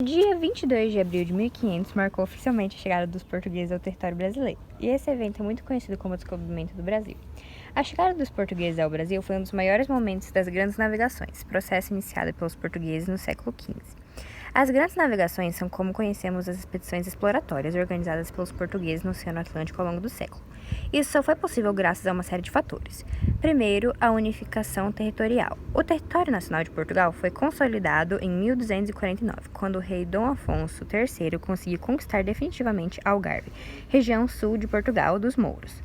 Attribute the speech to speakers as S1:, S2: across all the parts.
S1: Dia 22 de abril de 1500 marcou oficialmente a chegada dos portugueses ao território brasileiro, e esse evento é muito conhecido como o descobrimento do Brasil. A chegada dos portugueses ao Brasil foi um dos maiores momentos das grandes navegações, processo iniciado pelos portugueses no século XV. As grandes navegações são como conhecemos as expedições exploratórias organizadas pelos portugueses no Oceano Atlântico ao longo do século. Isso só foi possível graças a uma série de fatores. Primeiro, a unificação territorial. O território nacional de Portugal foi consolidado em 1249, quando o rei Dom Afonso III conseguiu conquistar definitivamente Algarve, região sul de Portugal dos mouros.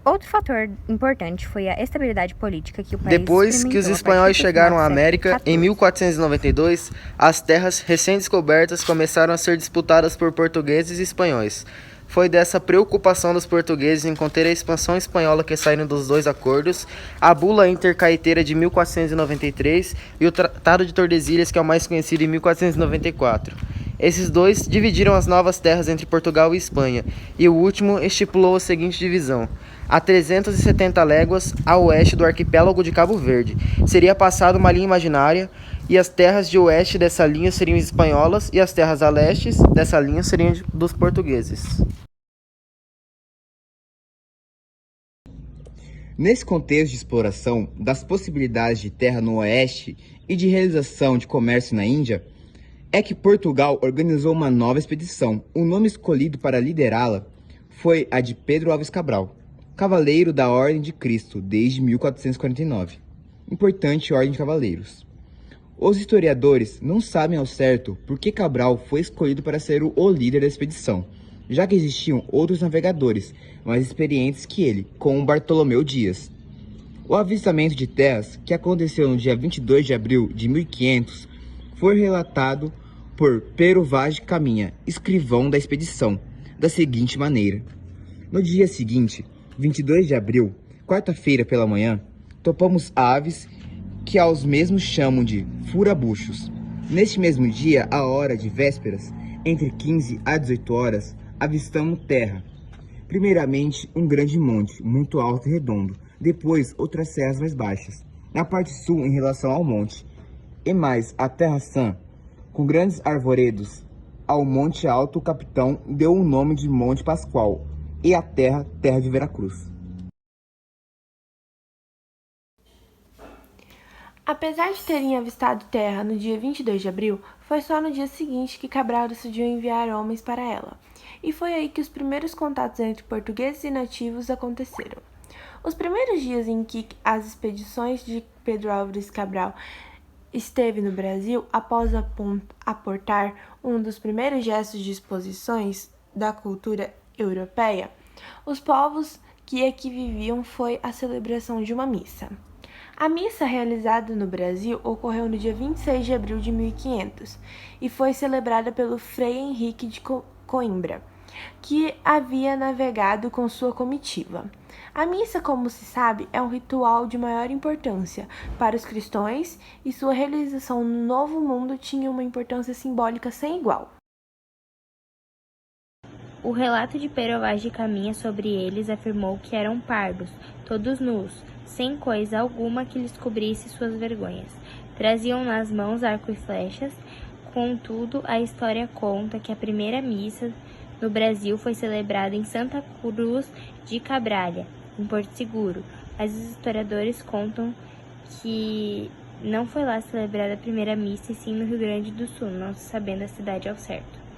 S1: Outro fator importante foi a estabilidade política que o país
S2: Depois que os espanhóis chegaram à América, em 1492, as terras recém-descobertas começaram a ser disputadas por portugueses e espanhóis. Foi dessa preocupação dos portugueses em conter a expansão espanhola que saíram dos dois acordos, a Bula Intercaeteira de 1493 e o Tratado de Tordesilhas, que é o mais conhecido, em 1494. Esses dois dividiram as novas terras entre Portugal e Espanha, e o último estipulou a seguinte divisão: a 370 léguas a oeste do arquipélago de Cabo Verde seria passada uma linha imaginária, e as terras de oeste dessa linha seriam espanholas e as terras a leste dessa linha seriam dos portugueses.
S3: Nesse contexto de exploração das possibilidades de terra no oeste e de realização de comércio na Índia, é que Portugal organizou uma nova expedição. O nome escolhido para liderá-la foi a de Pedro Álvares Cabral, cavaleiro da Ordem de Cristo desde 1449. Importante ordem de cavaleiros. Os historiadores não sabem ao certo por que Cabral foi escolhido para ser o líder da expedição, já que existiam outros navegadores mais experientes que ele, como Bartolomeu Dias. O avistamento de terras, que aconteceu no dia 22 de abril de 1500, foi relatado por Pero Vaz de Caminha, escrivão da expedição, da seguinte maneira: no dia seguinte, 22 de abril, quarta-feira pela manhã, topamos aves que aos mesmos chamam de furabuchos. Neste mesmo dia, à hora de vésperas, entre 15 a 18 horas, avistamos terra. Primeiramente, um grande monte, muito alto e redondo. Depois, outras serras mais baixas, na parte sul em relação ao monte. E mais, a terra sã, com grandes arvoredos. Ao monte alto, o capitão deu o nome de Monte Pascoal, e a terra, terra de Veracruz.
S4: Apesar de terem avistado terra no dia 22 de abril, foi só no dia seguinte que Cabral decidiu enviar homens para ela, e foi aí que os primeiros contatos entre portugueses e nativos aconteceram. Os primeiros dias em que as expedições de Pedro Álvares Cabral esteve no Brasil, após aportar um dos primeiros gestos de exposições da cultura europeia, os povos que aqui viviam foi a celebração de uma missa. A missa realizada no Brasil ocorreu no dia 26 de abril de 1500 e foi celebrada pelo Frei Henrique de Coimbra, que havia navegado com sua comitiva. A missa, como se sabe, é um ritual de maior importância para os cristãos e sua realização no Novo Mundo tinha uma importância simbólica sem igual.
S1: O relato de Pero Vaz de Caminha sobre eles afirmou que eram pardos, todos nus, sem coisa alguma que lhes cobrisse suas vergonhas. Traziam nas mãos arco e flechas. Contudo, a história conta que a primeira missa no Brasil foi celebrada em Santa Cruz de Cabralha, em Porto Seguro, mas os historiadores contam que não foi lá celebrada a primeira missa, e sim no Rio Grande do Sul, não se sabendo a cidade ao certo.